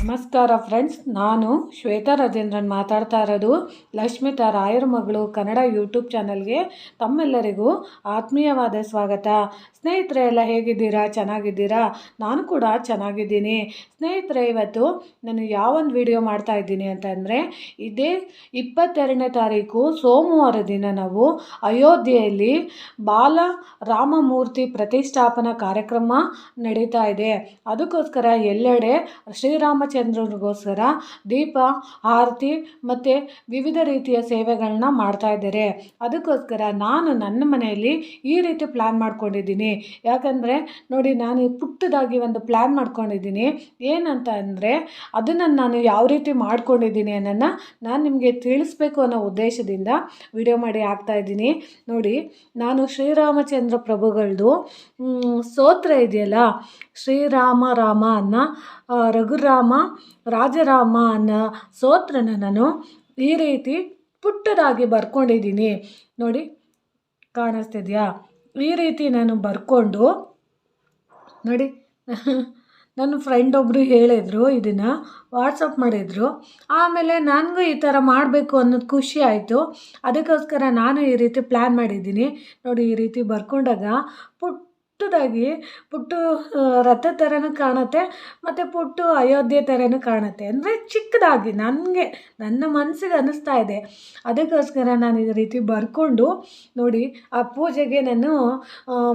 ನಮಸ್ಕಾರ ಫ್ರೆಂಡ್ಸ್, ನಾನು ಶ್ವೇತಾ ರಾಜೇಂದ್ರನ್ ಮಾತಾಡ್ತಾ ಇರೋದು. ಲಕ್ಷ್ಮಿತಾ ರಾಯರ ಮಗಳು ಕನ್ನಡ ಯೂಟ್ಯೂಬ್ ಚಾನಲ್ಗೆ ತಮ್ಮೆಲ್ಲರಿಗೂ ಆತ್ಮೀಯವಾದ ಸ್ವಾಗತ. ಸ್ನೇಹಿತರೆ ಎಲ್ಲ ಹೇಗಿದ್ದೀರಾ? ಚೆನ್ನಾಗಿದ್ದೀರಾ? ನಾನು ಕೂಡ ಚೆನ್ನಾಗಿದ್ದೀನಿ. ಸ್ನೇಹಿತರೆ, ಇವತ್ತು ನಾನು ಯಾವೊಂದು ವಿಡಿಯೋ ಮಾಡ್ತಾ ಇದ್ದೀನಿ ಅಂತಂದರೆ, ಇದೇ 22ನೇ ತಾರೀಕು ಸೋಮವಾರ ದಿನ ನಾವು ಅಯೋಧ್ಯೆಯಲ್ಲಿ ಬಾಲ ರಾಮಮೂರ್ತಿ ಪ್ರತಿಷ್ಠಾಪನಾ ಕಾರ್ಯಕ್ರಮ ನಡೀತಾ ಇದೆ. ಅದಕ್ಕೋಸ್ಕರ ಎಲ್ಲೆಡೆ ಶ್ರೀರಾಮಚಂದ್ರನಿಗೋಸ್ಕರ ದೀಪ ಆರತಿ ಮತ್ತು ವಿವಿಧ ರೀತಿಯ ಸೇವೆಗಳನ್ನ ಮಾಡ್ತಾ ಇದ್ದಾರೆ. ಅದಕ್ಕೋಸ್ಕರ ನಾನು ನನ್ನ ಮನೆಯಲ್ಲಿ ಈ ರೀತಿ ಪ್ಲ್ಯಾನ್ ಮಾಡ್ಕೊಂಡಿದ್ದೀನಿ. ಯಾಕಂದರೆ ನೋಡಿ, ನಾನು ಪುಟ್ಟದಾಗಿ ಒಂದು ಪ್ಲ್ಯಾನ್ ಮಾಡ್ಕೊಂಡಿದ್ದೀನಿ. ಏನಂತ ಅಂದರೆ, ಅದನ್ನು ನಾನು ಯಾವ ರೀತಿ ಮಾಡ್ಕೊಂಡಿದ್ದೀನಿ ಅನ್ನೋದನ್ನ ನಾನು ನಿಮಗೆ ತಿಳಿಸ್ಬೇಕು ಅನ್ನೋ ಉದ್ದೇಶದಿಂದ ವಿಡಿಯೋ ಮಾಡಿ ಹಾಕ್ತಾಯಿದ್ದೀನಿ. ನೋಡಿ, ನಾನು ಶ್ರೀರಾಮಚಂದ್ರ ಪ್ರಭುಗಳದು ಸ್ತೋತ್ರ ಇದೆಯಲ್ಲ, ಶ್ರೀರಾಮ ರಾಮ ಅನ್ನೋ ರಘುರಾಮ ರಾಜರಾಮ ಅನ್ನೋ ಸ್ತೋತ್ರನ ನಾನು ಈ ರೀತಿ ಪುಟ್ಟದಾಗಿ ಬರ್ಕೊಂಡಿದ್ದೀನಿ. ನೋಡಿ, ಕಾಣಿಸ್ತಿದೆಯಾ? ಈ ರೀತಿ ನಾನು ಬರ್ಕೊಂಡು ನೋಡಿ, ನನ್ನ ಫ್ರೆಂಡ್ ಒಬ್ಬರು ಹೇಳಿದರು, ಇದನ್ನು ವಾಟ್ಸಪ್ ಮಾಡಿದರು. ಆಮೇಲೆ ನನಗೂ ಈ ಥರ ಮಾಡಬೇಕು ಅನ್ನೋದು ಖುಷಿ ಆಯಿತು. ಅದಕ್ಕೋಸ್ಕರ ನಾನು ಈ ರೀತಿ ಪ್ಲ್ಯಾನ್ ಮಾಡಿದ್ದೀನಿ. ನೋಡಿ, ಈ ರೀತಿ ಬರ್ಕೊಂಡಾಗ ಪುಟ್ಟದಾಗಿ ರಥ ಥರನೂ ಕಾಣುತ್ತೆ ಮತ್ತು ಪುಟ್ಟು ಅಯೋಧ್ಯೆ ಥರನೂ ಕಾಣುತ್ತೆ. ಅಂದರೆ ಚಿಕ್ಕದಾಗಿ ನನ್ನ ಮನಸ್ಸಿಗೆ ಅನ್ನಿಸ್ತಾ ಇದೆ. ಅದಕ್ಕೋಸ್ಕರ ನಾನು ಈ ರೀತಿ ಬರ್ಕೊಂಡು ನೋಡಿ, ಆ ಪೂಜೆಗೆ ನಾನು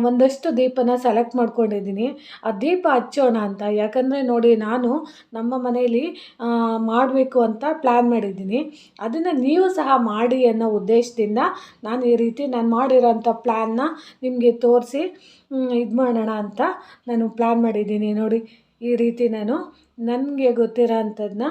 ಒಂದಷ್ಟು ದೀಪನ ಸೆಲೆಕ್ಟ್ ಮಾಡ್ಕೊಂಡಿದ್ದೀನಿ. ಆ ದೀಪ ಹಚ್ಚೋಣ ಅಂತ. ಯಾಕಂದರೆ ನೋಡಿ, ನಾನು ನಮ್ಮ ಮನೇಲಿ ಮಾಡಬೇಕು ಅಂತ ಪ್ಲ್ಯಾನ್ ಮಾಡಿದ್ದೀನಿ. ಅದನ್ನು ನೀವು ಸಹ ಮಾಡಿ ಅನ್ನೋ ಉದ್ದೇಶದಿಂದ ನಾನು ಈ ರೀತಿ ನಾನು ಮಾಡಿರೋಂಥ ಪ್ಲ್ಯಾನ್ನ ನಿಮಗೆ ತೋರಿಸಿ ಇದು ಮಾಡೋಣ ಅಂತ ನಾನು ಪ್ಲ್ಯಾನ್ ಮಾಡಿದ್ದೀನಿ. ನೋಡಿ, ಈ ರೀತಿ ನಾನು ನನಗೆ ಗೊತ್ತಿರೋ ಅಂಥದ್ದನ್ನ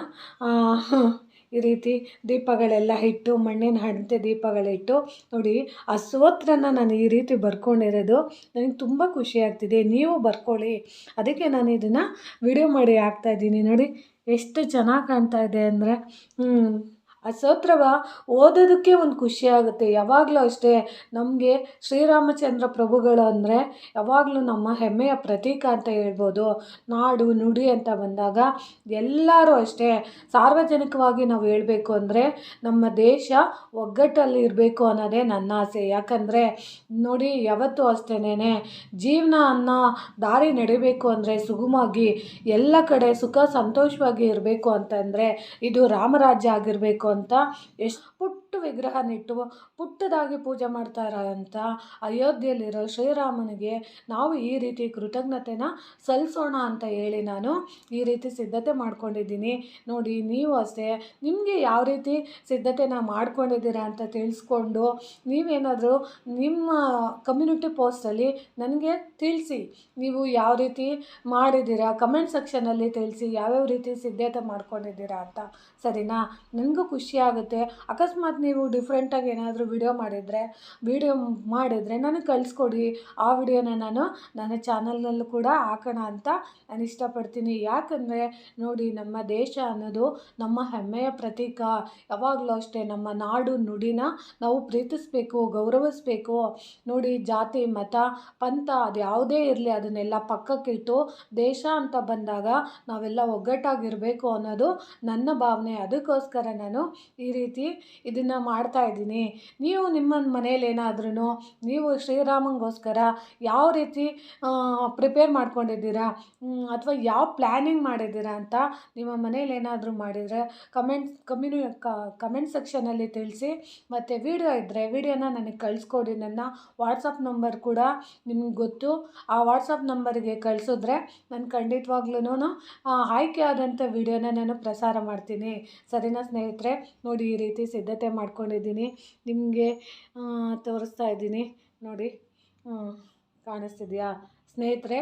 ಈ ರೀತಿ ದೀಪಗಳೆಲ್ಲ ಇಟ್ಟು, ಮಣ್ಣಿನ ಹಣತೆ ದೀಪಗಳಿಟ್ಟು ನೋಡಿ, ಆ ಸ್ತೋತ್ರನ ನಾನು ಈ ರೀತಿ ಬರ್ಕೊಂಡಿರೋದು ನನಗೆ ತುಂಬ ಖುಷಿ ಆಗ್ತಿದೆ. ನೀವು ಬರ್ಕೊಳ್ಳಿ. ಅದಕ್ಕೆ ನಾನು ಇದನ್ನು ವಿಡಿಯೋ ಮಾಡಿ ಹಾಕ್ತಾಯಿದ್ದೀನಿ. ನೋಡಿ, ಎಷ್ಟು ಚೆನ್ನಾಗಿ ಕಾಣ್ತಾ ಇದೆ ಅಂದರೆ, ಆ ಸ್ತೋತ್ರವ ಓದೋದಕ್ಕೆ ಒಂದು ಖುಷಿ ಆಗುತ್ತೆ. ಯಾವಾಗಲೂ ಅಷ್ಟೇ, ನಮಗೆ ಶ್ರೀರಾಮಚಂದ್ರ ಪ್ರಭುಗಳು ಅಂದರೆ ಯಾವಾಗಲೂ ನಮ್ಮ ಹೆಮ್ಮೆಯ ಪ್ರತೀಕ ಅಂತ ಹೇಳ್ಬೋದು. ನಾಡು ನುಡಿ ಅಂತ ಬಂದಾಗ ಎಲ್ಲರೂ ಅಷ್ಟೇ, ಸಾರ್ವಜನಿಕವಾಗಿ ನಾವು ಹೇಳಬೇಕು ಅಂದರೆ ನಮ್ಮ ದೇಶ ಒಗ್ಗಟ್ಟಲ್ಲಿ ಇರಬೇಕು ಅನ್ನೋದೇ ನನ್ನ ಆಸೆ. ಯಾಕಂದರೆ ನೋಡಿ, ಯಾವತ್ತೂ ಅಷ್ಟೇನೆ ಜೀವನ ಅನ್ನೋ ದಾರಿ ನಡಿಬೇಕು ಅಂದರೆ ಸುಗಮವಾಗಿ ಎಲ್ಲ ಕಡೆ ಸುಖ ಸಂತೋಷವಾಗಿ ಇರಬೇಕು ಅಂತಂದರೆ ಇದು ರಾಮರಾಜ್ಯ ಆಗಿರಬೇಕು ಅಂತ ಎಷ್ಟು ಪುಟ್ಟ ವಿಗ್ರಹನಿಟ್ಟು ಪುಟ್ಟದಾಗಿ ಪೂಜೆ ಮಾಡ್ತಾ ಇರೋಂಥ ಅಯೋಧ್ಯೆಯಲ್ಲಿರೋ ಶ್ರೀರಾಮನಿಗೆ ನಾವು ಈ ರೀತಿ ಕೃತಜ್ಞತೆನ ಸಲ್ಲಿಸೋಣ ಅಂತ ಹೇಳಿ ನಾನು ಈ ರೀತಿ ಸಿದ್ಧತೆ ಮಾಡ್ಕೊಂಡಿದ್ದೀನಿ. ನೋಡಿ, ನೀವು ಅಷ್ಟೇ ನಿಮಗೆ ಯಾವ ರೀತಿ ಸಿದ್ಧತೆನ ಮಾಡ್ಕೊಂಡಿದ್ದೀರಾ ಅಂತ ತಿಳಿಸ್ಕೊಂಡು ನೀವೇನಾದರೂ ನಿಮ್ಮ ಕಮ್ಯುನಿಟಿ ಪೋಸ್ಟಲ್ಲಿ ನನಗೆ ತಿಳಿಸಿ. ನೀವು ಯಾವ ರೀತಿ ಮಾಡಿದ್ದೀರಾ ಕಮೆಂಟ್ ಸೆಕ್ಷನಲ್ಲಿ ತಿಳಿಸಿ, ಯಾವ್ಯಾವ ರೀತಿ ಸಿದ್ಧತೆ ಮಾಡ್ಕೊಂಡಿದ್ದೀರಾ ಅಂತ. ಸರಿನಾ? ನನಗೂ ಖುಷಿ ಆಗುತ್ತೆ. ಅಕಸ್ಮಾತ್ ನೀವು ಡಿಫ್ರೆಂಟಾಗಿ ಏನಾದರೂ ವಿಡಿಯೋ ಮಾಡಿದರೆ ನನಗೆ ಕಳಿಸ್ಕೊಡಿ. ಆ ವಿಡಿಯೋನ ನಾನು ನನ್ನ ಚಾನಲ್ನಲ್ಲೂ ಕೂಡ ಹಾಕೋಣ ಅಂತ ನಾನು ಇಷ್ಟಪಡ್ತೀನಿ. ಯಾಕಂದರೆ ನೋಡಿ, ನಮ್ಮ ದೇಶ ಅನ್ನೋದು ನಮ್ಮ ಹೆಮ್ಮೆಯ ಪ್ರತೀಕ. ಯಾವಾಗಲೂ ಅಷ್ಟೇ ನಮ್ಮ ನಾಡು ನುಡಿನ ನಾವು ಪ್ರೀತಿಸಬೇಕು, ಗೌರವಿಸಬೇಕು. ನೋಡಿ, ಜಾತಿ ಮತ ಪಂಥ ಅದು ಯಾವುದೇ ಇರಲಿ ಅದನ್ನೆಲ್ಲ ಪಕ್ಕಕ್ಕಿಟ್ಟು ದೇಶ ಅಂತ ಬಂದಾಗ ನಾವೆಲ್ಲ ಒಗ್ಗಟ್ಟಾಗಿರಬೇಕು ಅನ್ನೋದು ನನ್ನ ಭಾವನೆ. ಅದಕ್ಕೋಸ್ಕರ ನಾನು ಈ ರೀತಿ ಇದನ್ನು ಮಾಡ್ತಾಯಿದ್ದೀನಿ. ನೀವು ನಿಮ್ಮ ಮನೇಲಿ ಏನಾದ್ರೂ ನೀವು ಶ್ರೀರಾಮನಿಗೋಸ್ಕರ ಯಾವ ರೀತಿ ಪ್ರಿಪೇರ್ ಮಾಡ್ಕೊಂಡಿದ್ದೀರಾ ಅಥವಾ ಯಾವ ಪ್ಲ್ಯಾನಿಂಗ್ ಮಾಡಿದ್ದೀರಾ ಅಂತ ನಿಮ್ಮ ಮನೇಲಿ ಏನಾದರೂ ಮಾಡಿದರೆ ಕಮೆಂಟ್ ಸೆಕ್ಷನಲ್ಲಿ ತಿಳಿಸಿ. ಮತ್ತು ವಿಡಿಯೋ ಇದ್ದರೆ ವಿಡಿಯೋನ ನನಗೆ ಕಳಿಸ್ಕೊಡಿ. ನನ್ನ ವಾಟ್ಸಪ್ ನಂಬರ್ ಕೂಡ ನಿಮ್ಗೆ ಗೊತ್ತು. ಆ ವಾಟ್ಸಪ್ ನಂಬರಿಗೆ ಕಳಿಸಿದ್ರೆ ನಾನು ಖಂಡಿತವಾಗ್ಲೂ ಆಯ್ಕೆ ಆದಂಥ ವಿಡಿಯೋನ ನಾನು ಪ್ರಸಾರ ಮಾಡ್ತೀನಿ. ಸರಿನಾ ಸ್ನೇಹಿತರೆ? ನೋಡಿ, ಈ ರೀತಿ ಸಿದ್ಧತೆ ಮಾಡ್ಕೊಂಡಿದ್ದೀನಿ. ನಿಮಗೆ ತೋರಿಸ್ತಾ ಇದ್ದೀನಿ. ನೋಡಿ, ಕಾಣಿಸ್ತಿದೆಯಾ ಸ್ನೇಹಿತರೆ?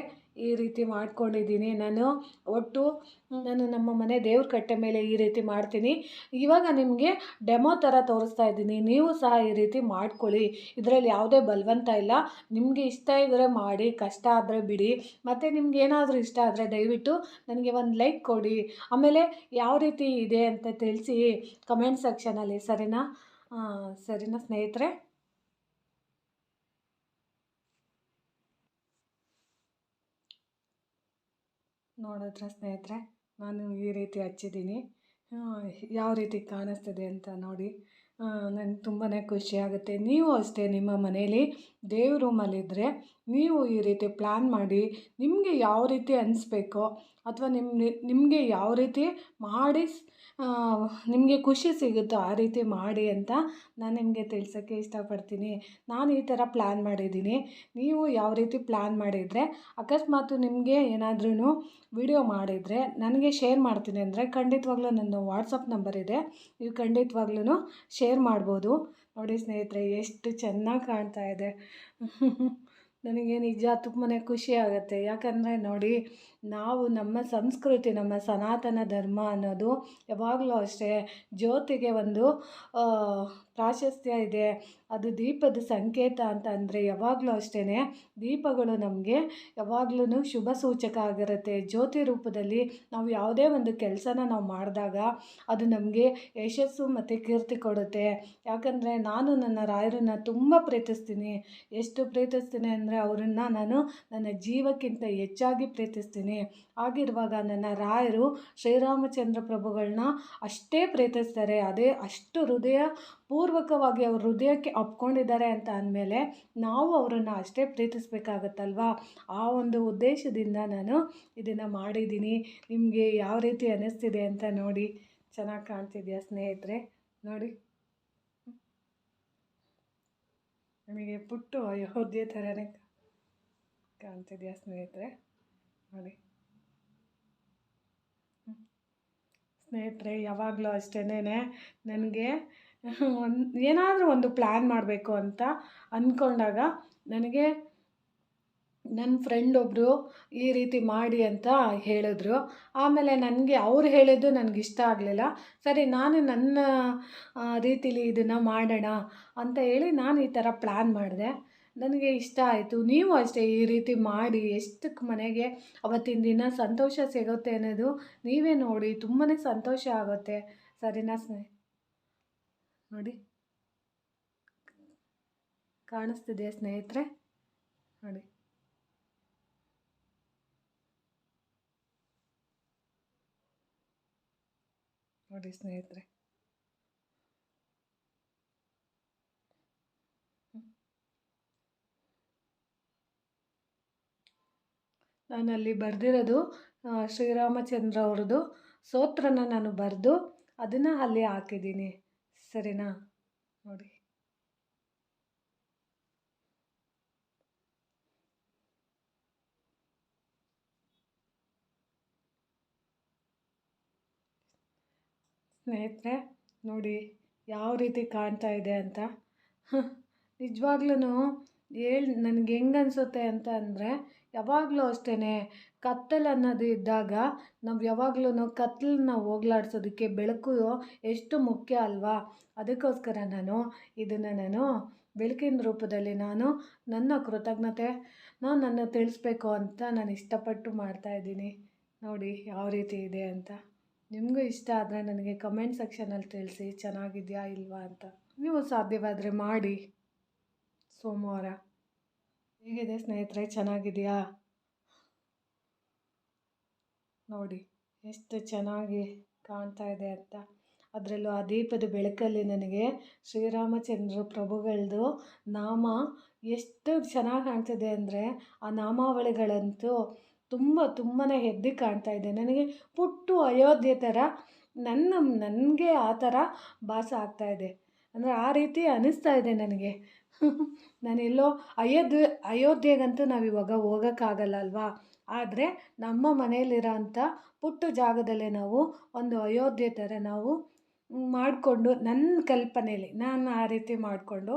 ಈ ರೀತಿ ಮಾಡ್ಕೊಂಡಿದ್ದೀನಿ ನಾನು. ಒಟ್ಟು ನಾನು ನಮ್ಮ ಮನೆ ದೇವ್ರ ಕಟ್ಟೆ ಮೇಲೆ ಈ ರೀತಿ ಮಾಡ್ತೀನಿ. ಇವಾಗ ನಿಮಗೆ ಡೆಮೋ ಥರ ತೋರಿಸ್ತಾ ಇದ್ದೀನಿ. ನೀವು ಸಹ ಈ ರೀತಿ ಮಾಡ್ಕೊಳ್ಳಿ. ಇದರಲ್ಲಿ ಯಾವುದೇ ಬಲವಂತ ಇಲ್ಲ. ನಿಮಗೆ ಇಷ್ಟ ಇದ್ದರೆ ಮಾಡಿ, ಕಷ್ಟ ಆದರೆ ಬಿಡಿ. ಮತ್ತು ನಿಮ್ಗೆ ಏನಾದರೂ ಇಷ್ಟ ಆದರೆ ದಯವಿಟ್ಟು ನನಗೆ ಒಂದು ಲೈಕ್ ಕೊಡಿ. ಆಮೇಲೆ ಯಾವ ರೀತಿ ಇದೆ ಅಂತ ತಿಳಿಸಿ ಕಮೆಂಟ್ ಸೆಕ್ಷನಲ್ಲಿ, ಸರಿನಾ? ಸರಿನಾ ಸ್ನೇಹಿತರೆ? ನೋಡಿದ್ರ ಸ್ನೇಹಿತರೆ, ನಾನು ಈ ರೀತಿ ಹಚ್ಚಿದ್ದೀನಿ. ಯಾವ ರೀತಿ ಕಾಣಿಸ್ತಿದೆ ಅಂತ ನೋಡಿ. ನನಗೆ ತುಂಬಾ ಖುಷಿಯಾಗುತ್ತೆ. ನೀವು ಅಷ್ಟೇ ನಿಮ್ಮ ಮನೇಲಿ ದೇವ್ರ ರೂಮಲ್ಲಿದ್ದರೆ ನೀವು ಈ ರೀತಿ ಪ್ಲ್ಯಾನ್ ಮಾಡಿ, ನಿಮಗೆ ಯಾವ ರೀತಿ ಅನಿಸ್ಬೇಕೋ ಅಥವಾ ನಿಮಗೆ ಯಾವ ರೀತಿ ಮಾಡಿ ನಿಮಗೆ ಖುಷಿ ಸಿಗುತ್ತೋ ಆ ರೀತಿ ಮಾಡಿ ಅಂತ ನಾನು ನಿಮಗೆ ತಿಳಿಸೋಕ್ಕೆ ಇಷ್ಟಪಡ್ತೀನಿ. ನಾನು ಈ ಥರ ಪ್ಲ್ಯಾನ್ ಮಾಡಿದ್ದೀನಿ. ನೀವು ಯಾವ ರೀತಿ ಪ್ಲ್ಯಾನ್ ಮಾಡಿದರೆ, ಅಕಸ್ಮಾತ್ ನಿಮಗೆ ಏನಾದ್ರೂ ವಿಡಿಯೋ ಮಾಡಿದರೆ ನನಗೆ ಶೇರ್ ಮಾಡ್ತೀನಿ ಅಂದರೆ ಖಂಡಿತವಾಗ್ಲೂ ನನ್ನ ವಾಟ್ಸಪ್ ನಂಬರ್ ಇದೆ. ನೀವು ಖಂಡಿತವಾಗ್ಲೂ ಶೇರ್ ಮಾಡ್ಬೋದು. ನೋಡಿ ಸ್ನೇಹಿತರೆ, ಎಷ್ಟು ಚೆನ್ನಾಗಿ ಕಾಣ್ತಾ ಇದೆ. ನನಗೆ ನಿಜ ತುಂಬಾ ಖುಷಿ ಆಗುತ್ತೆ. ಯಾಕಂದರೆ ನೋಡಿ, ನಾವು ನಮ್ಮ ಸಂಸ್ಕೃತಿ, ನಮ್ಮ ಸನಾತನ ಧರ್ಮ ಅನ್ನೋದು ಯಾವಾಗಲೂ ಅಷ್ಟೇ ಜ್ಯೋತಿಗೆ ಒಂದು ಪ್ರಾಶಸ್ತ್ಯ ಇದೆ. ಅದು ದೀಪದ ಸಂಕೇತ ಅಂತ ಅಂದರೆ ಯಾವಾಗಲೂ ಅಷ್ಟೇ ದೀಪಗಳು ನಮಗೆ ಯಾವಾಗ್ಲೂ ಶುಭ ಸೂಚಕ ಆಗಿರುತ್ತೆ. ಜ್ಯೋತಿ ರೂಪದಲ್ಲಿ ನಾವು ಯಾವುದೇ ಒಂದು ಕೆಲಸನ ನಾವು ಮಾಡಿದಾಗ ಅದು ನಮಗೆ ಯಶಸ್ಸು ಮತ್ತು ಕೀರ್ತಿ ಕೊಡುತ್ತೆ. ಯಾಕಂದರೆ ನಾನು ನನ್ನ ರಾಯರನ್ನು ತುಂಬ ಪ್ರೀತಿಸ್ತೀನಿ. ಎಷ್ಟು ಪ್ರೀತಿಸ್ತೀನಿ ಅಂದರೆ ಅವರನ್ನು ನಾನು ನನ್ನ ಜೀವಕ್ಕಿಂತ ಹೆಚ್ಚಾಗಿ ಪ್ರೀತಿಸ್ತೀನಿ. ಆಗಿರುವಾಗ ನನ್ನ ರಾಯರು ಶ್ರೀರಾಮಚಂದ್ರ ಪ್ರಭುಗಳನ್ನ ಅಷ್ಟೇ ಪ್ರೀತಿಸ್ತಾರೆ. ಅದೇ ಅಷ್ಟು ಹೃದಯ ಪೂರ್ವಕವಾಗಿ ಅವ್ರ ಹೃದಯಕ್ಕೆ ಅಪ್ಕೊಂಡಿದ್ದಾರೆ ಅಂತ ಅಂದಮೇಲೆ ನಾವು ಅವರನ್ನು ಅಷ್ಟೇ ಪ್ರೀತಿಸ್ಬೇಕಾಗತ್ತಲ್ವ. ಆ ಒಂದು ಉದ್ದೇಶದಿಂದ ನಾನು ಇದನ್ನು ಮಾಡಿದ್ದೀನಿ. ನಿಮಗೆ ಯಾವ ರೀತಿ ಅನ್ನಿಸ್ತಿದೆ ಅಂತ ನೋಡಿ. ಚೆನ್ನಾಗಿ ಕಾಣ್ತಿದೆಯಾ ಸ್ನೇಹಿತರೆ? ನೋಡಿ, ನಿಮಗೆ ಪುಟ್ಟು ಅಯೋಧ್ಯೆ ಥರನೇ ಕಾಣ್ತಿದೆಯಾ ಸ್ನೇಹಿತರೆ? ನೋಡಿ ಸ್ನೇಹಿತರೆ, ಯಾವಾಗಲೂ ಅಷ್ಟೇನೆ ನನಗೆ ಏನಾದರೂ ಒಂದು ಪ್ಲ್ಯಾನ್ ಮಾಡಬೇಕು ಅಂತ ಅಂದ್ಕೊಂಡಾಗ ನನಗೆ ನನ್ನ ಫ್ರೆಂಡ್ ಒಬ್ಬರು ಈ ರೀತಿ ಮಾಡಿ ಅಂತ ಹೇಳಿದ್ರು. ಆಮೇಲೆ ನನಗೆ ಅವ್ರು ಹೇಳಿದ್ದು ನನಗಿಷ್ಟ ಆಗಲಿಲ್ಲ. ಸರಿ, ನಾನು ನನ್ನ ರೀತಿಲಿ ಇದನ್ನು ಮಾಡೋಣ ಅಂತ ಹೇಳಿ ನಾನು ಈ ಥರ ಪ್ಲ್ಯಾನ್ ಮಾಡಿದೆ. ನನಗೆ ಇಷ್ಟ ಆಯಿತು. ನೀವು ಅಷ್ಟೇ ಈ ರೀತಿ ಮಾಡಿ ಎಷ್ಟಕ್ಕೆ ಮನೆಗೆ ಅವತ್ತಿನ ದಿನ ಸಂತೋಷ ಸಿಗುತ್ತೆ ಅನ್ನೋದು ನೀವೇ ನೋಡಿ. ತುಂಬಾ ಸಂತೋಷ ಆಗುತ್ತೆ. ಸರಿನಾ ನೋಡಿ, ಕಾಣಿಸ್ತಿದೆಯಾ ಸ್ನೇಹಿತರೆ? ನೋಡಿ, ನೋಡಿ ಸ್ನೇಹಿತರೆ, ನಾನಲ್ಲಿ ಬರೆದಿರೋದು ಶ್ರೀರಾಮಚಂದ್ರ ಅವ್ರದ್ದು ಸ್ತೋತ್ರನ ನಾನು ಬರೆದು ಅದನ್ನು ಅಲ್ಲಿ ಹಾಕಿದ್ದೀನಿ. ಸರಿನಾ? ನೋಡಿ, ಸ್ನೇಹಿತರೆ ನೋಡಿ ಯಾವ ರೀತಿ ಕಾಣ್ತಾ ಇದೆ ಅಂತ. ನಿಜವಾಗ್ಲೂ ನನಗೆ ಹೆಂಗೆ ಅನಿಸುತ್ತೆ ಅಂತ ಅಂದರೆ, ಯಾವಾಗಲೂ ಅಷ್ಟೇ ಕತ್ತಲು ಅನ್ನೋದು ಇದ್ದಾಗ ನಾವು ಯಾವಾಗಲೂ ಕತ್ತಲನ್ನ ಹೋಗ್ಲಾಡ್ಸೋದಕ್ಕೆ ಬೆಳಕು ಎಷ್ಟು ಮುಖ್ಯ ಅಲ್ವಾ? ಅದಕ್ಕೋಸ್ಕರ ನಾನು ಬೆಳಕಿನ ರೂಪದಲ್ಲಿ ನನ್ನ ಕೃತಜ್ಞತೆ ನಾನು ತಿಳಿಸ್ಬೇಕು ಅಂತ ನಾನು ಇಷ್ಟಪಟ್ಟು ಮಾಡ್ತಾಯಿದ್ದೀನಿ. ನೋಡಿ ಯಾವ ರೀತಿ ಇದೆ ಅಂತ. ನಿಮಗೂ ಇಷ್ಟ ಆದರೆ ನನಗೆ ಕಮೆಂಟ್ ಸೆಕ್ಷನಲ್ಲಿ ತಿಳಿಸಿ ಚೆನ್ನಾಗಿದೆಯಾ ಇಲ್ವಾ ಅಂತ. ನೀವು ಸಾಧ್ಯವಾದರೆ ಮಾಡಿ. ಸೋಮವಾರ ಹೇಗಿದೆ ಸ್ನೇಹಿತರೆ? ಚೆನ್ನಾಗಿದೆಯಾ? ನೋಡಿ ಎಷ್ಟು ಚೆನ್ನಾಗಿ ಕಾಣ್ತಾ ಇದೆ ಅಂತ. ಅದರಲ್ಲೂ ಆ ದೀಪದ ಬೆಳಕಲ್ಲಿ ನನಗೆ ಶ್ರೀರಾಮಚಂದ್ರ ಪ್ರಭುಗಳದ್ದು ನಾಮ ಎಷ್ಟು ಚೆನ್ನಾಗಿ ಕಾಣ್ತಿದೆ ಅಂದರೆ, ಆ ನಾಮಾವಳಿಗಳಂತೂ ತುಂಬಾ ಎದ್ದು ಕಾಣ್ತಾ ಇದೆ. ನನಗೆ ಪುಟ್ಟು ಅಯೋಧ್ಯೆ ಥರ ನನಗೆ ಆ ಥರ ಭಾಸ ಆಗ್ತಾಯಿದೆ. ಅಂದರೆ ಆ ರೀತಿ ಅನ್ನಿಸ್ತಾ ಇದೆ ನನಗೆ. ನಾನೆಲ್ಲೋ ಅಯೋಧ್ಯೆಗಂತೂ ನಾವಿವಾಗ ಹೋಗೋಕ್ಕಾಗಲ್ಲ ಅಲ್ವಾ? ಆದರೆ ನಮ್ಮ ಮನೆಯಲ್ಲಿರೋ ಅಂಥ ಪುಟ್ಟ ಜಾಗದಲ್ಲೇ ನಾವು ಒಂದು ಅಯೋಧ್ಯೆ ಥರ ನಾವು ಮಾಡಿಕೊಂಡು ನನ್ನ ಕಲ್ಪನೆಯಲ್ಲಿ ನಾನು ಆ ರೀತಿ ಮಾಡಿಕೊಂಡು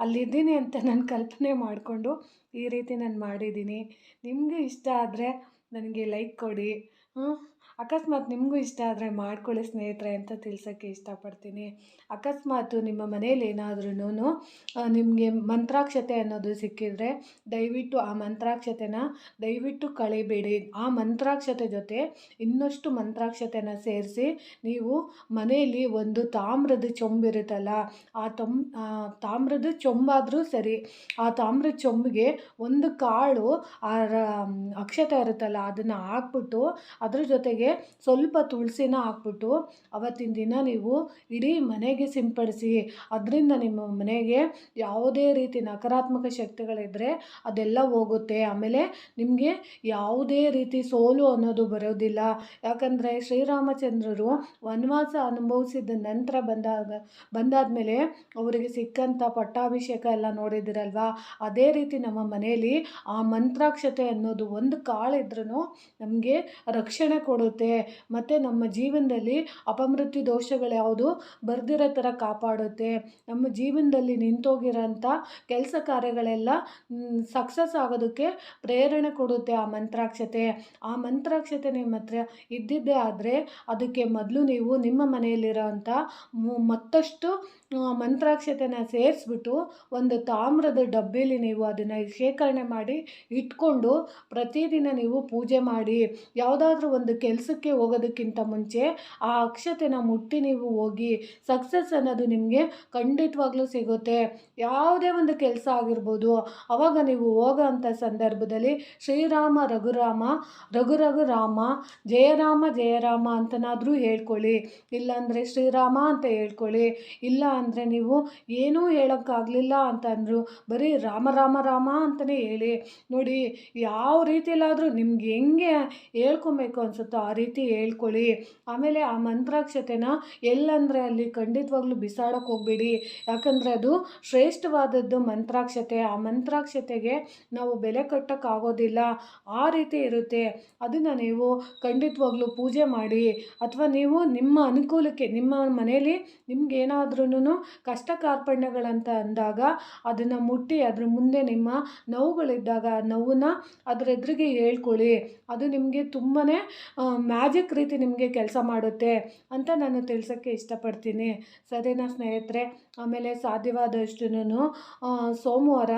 ಅಲ್ಲಿದ್ದೀನಿ ಅಂತ ನಾನು ಕಲ್ಪನೆ ಮಾಡಿಕೊಂಡು ಈ ರೀತಿ ನಾನು ಮಾಡಿದ್ದೀನಿ. ನಿಮಗೂ ಇಷ್ಟ ಆದರೆ ನನಗೆ ಲೈಕ್ ಕೊಡಿ. ಅಕಸ್ಮಾತ್ ನಿಮಗೂ ಇಷ್ಟ ಆದರೆ ಮಾಡ್ಕೊಳ್ಳಿ ಸ್ನೇಹಿತರೆ ಅಂತ ತಿಳ್ಸೋಕ್ಕೆ ಇಷ್ಟಪಡ್ತೀನಿ. ಅಕಸ್ಮಾತ್ ನಿಮ್ಮ ಮನೇಲಿ ಏನಾದ್ರೂ ನಿಮಗೆ ಮಂತ್ರಾಕ್ಷತೆ ಅನ್ನೋದು ಸಿಕ್ಕಿದರೆ ದಯವಿಟ್ಟು ಆ ಮಂತ್ರಾಕ್ಷತೆನ ದಯವಿಟ್ಟು ಕಳಿಬೇಡಿ. ಆ ಮಂತ್ರಾಕ್ಷತೆ ಜೊತೆ ಇನ್ನಷ್ಟು ಮಂತ್ರಾಕ್ಷತೆನ ಸೇರಿಸಿ ನೀವು ಮನೆಯಲ್ಲಿ ಒಂದು ತಾಮ್ರದ ಚೊಂಬಿರುತ್ತಲ್ಲ, ಆ ತಾಮ್ರದ ಚೊಂಬಾದರೂ ಸರಿ, ಆ ತಾಮ್ರದ ಚೊಂಬಿಗೆ ಒಂದು ಕಾಳು ಅಕ್ಷತೆ ಇರುತ್ತಲ್ಲ ಅದನ್ನು ಹಾಕ್ಬಿಟ್ಟು ಅದ್ರ ಜೊತೆಗೆ ಸ್ವಲ್ಪ ತುಳಸಿನ ಹಾಕ್ಬಿಟ್ಟು ಅವತ್ತಿನ ದಿನ ನೀವು ಇಡೀ ಮನೆಗೆ ಸಿಂಪಡಿಸಿ. ಅದರಿಂದ ನಿಮ್ಮ ಮನೆಗೆ ಯಾವುದೇ ರೀತಿ ನಕಾರಾತ್ಮಕ ಶಕ್ತಿಗಳಿದ್ದರೆ ಅದೆಲ್ಲ ಹೋಗುತ್ತೆ. ಆಮೇಲೆ ನಿಮಗೆ ಯಾವುದೇ ರೀತಿ ಸೋಲು ಅನ್ನೋದು ಬರೋದಿಲ್ಲ. ಯಾಕಂದರೆ ಶ್ರೀರಾಮಚಂದ್ರರು ವನವಾಸ ಅನುಭವಿಸಿದ ನಂತರ ಬಂದಾದಮೇಲೆ ಅವರಿಗೆ ಸಿಕ್ಕಂಥ ಪಟ್ಟಾಭಿಷೇಕ ಎಲ್ಲ ನೋಡಿದಿರಲ್ವ, ಅದೇ ರೀತಿ ನಮ್ಮ ಮನೆಯಲ್ಲಿ ಆ ಮಂತ್ರಾಕ್ಷತೆ ಅನ್ನೋದು ಒಂದು ಕಾಳಿದ್ರೂ ನಮಗೆ ರಕ್ಷಣೆ ಕೊಡುತ್ತೆ. ಮತ್ತು ನಮ್ಮ ಜೀವನದಲ್ಲಿ ಅಪಮೃತ್ಯು ದೋಷಗಳು ಯಾವುದು ಬರ್ದಿರೋ ಥರ ಕಾಪಾಡುತ್ತೆ. ನಮ್ಮ ಜೀವನದಲ್ಲಿ ನಿಂತೋಗಿರೋಂಥ ಕೆಲಸ ಕಾರ್ಯಗಳೆಲ್ಲ ಸಕ್ಸಸ್ ಆಗೋದಕ್ಕೆ ಪ್ರೇರಣೆ ಕೊಡುತ್ತೆ ಆ ಮಂತ್ರಾಕ್ಷತೆ. ಆ ಮಂತ್ರಾಕ್ಷತೆ ನಿಮ್ಮ ಹತ್ರ ಇದ್ದಿದ್ದೇ ಆದರೆ ಅದಕ್ಕೆ ಮೊದಲು ನೀವು ನಿಮ್ಮ ಮನೆಯಲ್ಲಿರೋವಂಥ ಮತ್ತಷ್ಟು ಮಂತ್ರಾಕ್ಷತೆನ ಸೇರಿಸ್ಬಿಟ್ಟು ಒಂದು ತಾಮ್ರದ ಡಬ್ಬಿಲಿ ನೀವು ಅದನ್ನು ಶೇಖರಣೆ ಮಾಡಿ ಇಟ್ಕೊಂಡು ಪ್ರತಿದಿನ ನೀವು ಪೂಜೆ ಮಾಡಿ. ಯಾವುದಾದ್ರೂ ಒಂದು ಕೆಲಸಕ್ಕೆ ಹೋಗೋದಕ್ಕಿಂತ ಮುಂಚೆ ಆ ಅಕ್ಷತೆನ ಮುಟ್ಟಿ ನೀವು ಹೋಗಿ. ಸಕ್ಸಸ್ ಅನ್ನೋದು ನಿಮಗೆ ಖಂಡಿತವಾಗ್ಲೂ ಸಿಗುತ್ತೆ. ಯಾವುದೇ ಒಂದು ಕೆಲಸ ಆಗಿರ್ಬೋದು, ಆವಾಗ ನೀವು ಹೋಗೋ ಅಂಥ ಸಂದರ್ಭದಲ್ಲಿ ಶ್ರೀರಾಮ ರಘುರಾಮ ರಘುರಾಮ ಜಯರಾಮ ಜಯರಾಮ ಅಂತನಾದರೂ ಹೇಳ್ಕೊಳ್ಳಿ. ಇಲ್ಲಾಂದರೆ ಶ್ರೀರಾಮ ಅಂತ ಹೇಳ್ಕೊಳ್ಳಿ. ಇಲ್ಲ ಅಂದರೆ ನೀವು ಏನೂ ಹೇಳೋಕ್ಕಾಗಲಿಲ್ಲ ಅಂತಂದರು ಬರೀ ರಾಮ ರಾಮ ರಾಮ ಅಂತಲೇ ಹೇಳಿ ನೋಡಿ. ಯಾವ ರೀತಿಯಲ್ಲಾದರೂ ನಿಮ್ಗೆ ಹೆಂಗೆ ಹೇಳ್ಕೊಬೇಕು ಅನಿಸುತ್ತೋ ಆ ರೀತಿ ಹೇಳ್ಕೊಳ್ಳಿ. ಆಮೇಲೆ ಆ ಮಂತ್ರಾಕ್ಷತೆನ ಎಲ್ಲಂದರೆ ಅಲ್ಲಿ ಖಂಡಿತವಾಗ್ಲೂ ಬಿಸಾಡೋಕ್ಕೆ ಹೋಗಬೇಡಿ. ಯಾಕಂದರೆ ಅದು ಶ್ರೇಷ್ಠವಾದದ್ದು ಮಂತ್ರಾಕ್ಷತೆ. ಆ ಮಂತ್ರಾಕ್ಷತೆಗೆ ನಾವು ಬೆಲೆ ಕಟ್ಟೋಕ್ಕಾಗೋದಿಲ್ಲ, ಆ ರೀತಿ ಇರುತ್ತೆ. ಅದನ್ನು ನೀವು ಖಂಡಿತವಾಗ್ಲೂ ಪೂಜೆ ಮಾಡಿ. ಅಥವಾ ನೀವು ನಿಮ್ಮ ಅನುಕೂಲಕ್ಕೆ ನಿಮ್ಮ ಮನೇಲಿ ನಿಮ್ಗೇನಾದ್ರೂ ಕಷ್ಟ ಕಾರ್ಪಣ್ಯಗಳಂತ ಅಂದಾಗ ಅದನ್ನು ಮುಟ್ಟಿ ಅದ್ರ ಮುಂದೆ ನಿಮ್ಮ ನೋವುಗಳಿದ್ದಾಗ ನೋವನ್ನ ಅದ್ರ ಎದುರಿಗೆ ಹೇಳ್ಕೊಳ್ಳಿ. ಅದು ನಿಮಗೆ ತುಂಬಾ ಮ್ಯಾಜಿಕ್ ರೀತಿ ನಿಮಗೆ ಕೆಲಸ ಮಾಡುತ್ತೆ ಅಂತ ನಾನು ತಿಳಿಸೋಕ್ಕೆ ಇಷ್ಟಪಡ್ತೀನಿ. ಸರಿನಾ ಸ್ನೇಹಿತರೆ? ಆಮೇಲೆ ಸಾಧ್ಯವಾದಷ್ಟು ಸೋಮವಾರ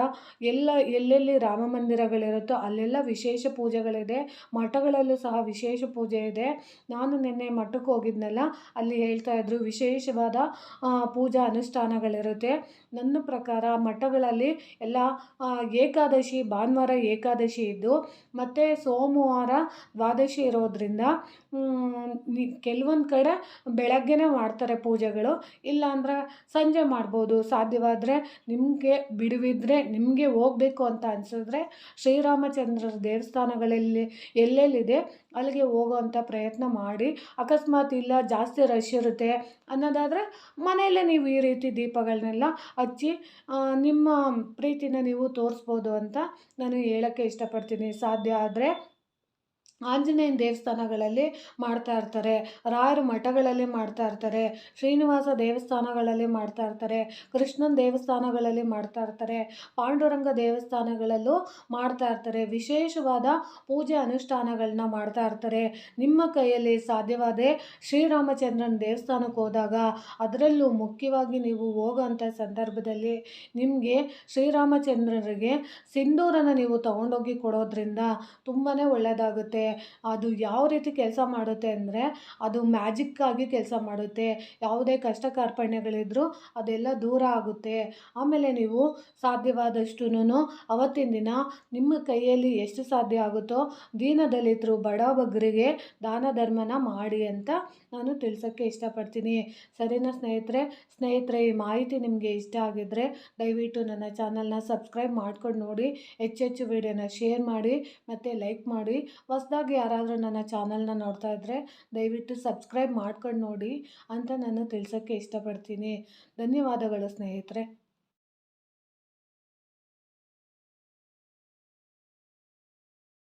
ಎಲ್ಲೆಲ್ಲಿ ರಾಮ ಮಂದಿರಗಳಿರುತ್ತೋ ಅಲ್ಲೆಲ್ಲ ವಿಶೇಷ ಪೂಜೆಗಳಿದೆ. ಮಠಗಳಲ್ಲೂ ಸಹ ವಿಶೇಷ ಪೂಜೆ ಇದೆ. ನಾನು ನಿನ್ನೆ ಮಠಕ್ಕೆ ಹೋಗಿದ್ನಲ್ಲ, ಅಲ್ಲಿ ಹೇಳ್ತಾಯಿದ್ರು ವಿಶೇಷವಾದ ಪೂಜಾ ಅನುಷ್ಠಾನಗಳಿರುತ್ತೆ. ನನ್ನ ಪ್ರಕಾರ ಮಠಗಳಲ್ಲಿ ಎಲ್ಲ ಏಕಾದಶಿ ಭಾನುವಾರ ಏಕಾದಶಿ ಇದ್ದು ಮತ್ತು ಸೋಮವಾರ ದ್ವಾದಶಿ ಇರೋದ್ರಿಂದ ಕೆಲವೊಂದು ಕಡೆ ಬೆಳಗ್ಗೆನೇ ಮಾಡ್ತಾರೆ ಪೂಜೆಗಳು. ಇಲ್ಲಾಂದರೆ ಸಂಜೆ ಮಾಡ್ಬೋದು. ಸಾಧ್ಯವಾದರೆ ನಿಮಗೆ ಬಿಡುವಿದ್ದರೆ ನಿಮಗೆ ಹೋಗಬೇಕು ಅಂತ ಅನಿಸಿದ್ರೆ ಶ್ರೀರಾಮಚಂದ್ರರ ದೇವಸ್ಥಾನಗಳಲ್ಲಿ ಎಲ್ಲೆಲ್ಲಿದೆ ಅಲ್ಲಿಗೆ ಹೋಗೋವಂಥ ಪ್ರಯತ್ನ ಮಾಡಿ. ಅಕಸ್ಮಾತ್ ಇಲ್ಲ ಜಾಸ್ತಿ ರಶ್ ಇರುತ್ತೆ ಅನ್ನೋದಾದರೆ ಮನೆಯಲ್ಲೇ ನೀವು ಈ ರೀತಿ ದೀಪಗಳನ್ನೆಲ್ಲ ಹಚ್ಚಿ ನಿಮ್ಮ ಪ್ರೀತಿನ ನೀವು ತೋರಿಸ್ಬೋದು ಅಂತ ನಾನು ಹೇಳೋಕ್ಕೆ ಇಷ್ಟಪಡ್ತೀನಿ. ಸಾಧ್ಯ ಆದರೆ ಆಂಜನೇಯನ ದೇವಸ್ಥಾನಗಳಲ್ಲಿ ಮಾಡ್ತಾ ಇರ್ತಾರೆ, ರಾಯರ ಮಠಗಳಲ್ಲಿ ಮಾಡ್ತಾ ಇರ್ತಾರೆ, ಶ್ರೀನಿವಾಸ ದೇವಸ್ಥಾನಗಳಲ್ಲಿ ಮಾಡ್ತಾ ಇರ್ತಾರೆ, ಕೃಷ್ಣನ ದೇವಸ್ಥಾನಗಳಲ್ಲಿ ಮಾಡ್ತಾ ಇರ್ತಾರೆ, ಪಾಂಡುರಂಗ ದೇವಸ್ಥಾನಗಳಲ್ಲೂ ಮಾಡ್ತಾ ಇರ್ತಾರೆ. ವಿಶೇಷವಾದ ಪೂಜೆ ಅನುಷ್ಠಾನಗಳನ್ನ ಮಾಡ್ತಾ ಇರ್ತಾರೆ. ನಿಮ್ಮ ಕೈಯಲ್ಲಿ ಸಾಧ್ಯವಾದರೆ ಶ್ರೀರಾಮಚಂದ್ರನ ದೇವಸ್ಥಾನಕ್ಕೆ ಹೋದಾಗ, ಅದರಲ್ಲೂ ಮುಖ್ಯವಾಗಿ ನೀವು ಹೋಗೋಂಥ ಸಂದರ್ಭದಲ್ಲಿ ನಿಮಗೆ ಶ್ರೀರಾಮಚಂದ್ರರಿಗೆ ಸಿಂಧೂರನ ನೀವು ತಗೊಂಡೋಗಿ ಕೊಡೋದ್ರಿಂದ ತುಂಬಾ ಒಳ್ಳೆಯದಾಗುತ್ತೆ. ಅದು ಯಾವ ರೀತಿ ಕೆಲಸ ಮಾಡುತ್ತೆ ಅಂದರೆ ಅದು ಮ್ಯಾಜಿಕ್ಕಾಗಿ ಕೆಲಸ ಮಾಡುತ್ತೆ. ಯಾವುದೇ ಕಷ್ಟ ಕಾರ್ಪಣ್ಯಗಳಿದ್ರೂ ಅದೆಲ್ಲ ದೂರ ಆಗುತ್ತೆ. ಆಮೇಲೆ ನೀವು ಸಾಧ್ಯವಾದಷ್ಟು ಅವತ್ತಿನ ದಿನ ನಿಮ್ಮ ಕೈಯಲ್ಲಿ ಎಷ್ಟು ಸಾಧ್ಯ ಆಗುತ್ತೋ ದೀನದಲಿತರು ಬಡ ಬಗ್ಗರಿಗೆ ದಾನ ಧರ್ಮನ ಮಾಡಿ ಅಂತ ನಾನು ತಿಳಿಸೋಕ್ಕೆ ಇಷ್ಟಪಡ್ತೀನಿ. ಸರಿನಾ ಸ್ನೇಹಿತರೆ ಈ ಮಾಹಿತಿ ನಿಮಗೆ ಇಷ್ಟ ಆಗಿದ್ದರೆ ದಯವಿಟ್ಟು ನನ್ನ ಚಾನಲ್ನ ಸಬ್ಸ್ಕ್ರೈಬ್ ಮಾಡ್ಕೊಂಡು ನೋಡಿ. ಹೆಚ್ಚೆಚ್ಚು ವಿಡಿಯೋನ ಶೇರ್ ಮಾಡಿ ಮತ್ತು ಲೈಕ್ ಮಾಡಿ. ಹೊಸದಾಗಿ ಯಾರಾದರೂ ನನ್ನ ಚಾನಲ್ನ ನೋಡ್ತಾ ಇದ್ದರೆ ದಯವಿಟ್ಟು ಸಬ್ಸ್ಕ್ರೈಬ್ ಮಾಡ್ಕೊಂಡು ನೋಡಿ ಅಂತ ನಾನು ತಿಳಿಸೋಕ್ಕೆ ಇಷ್ಟಪಡ್ತೀನಿ. ಧನ್ಯವಾದಗಳು ಸ್ನೇಹಿತರೆ.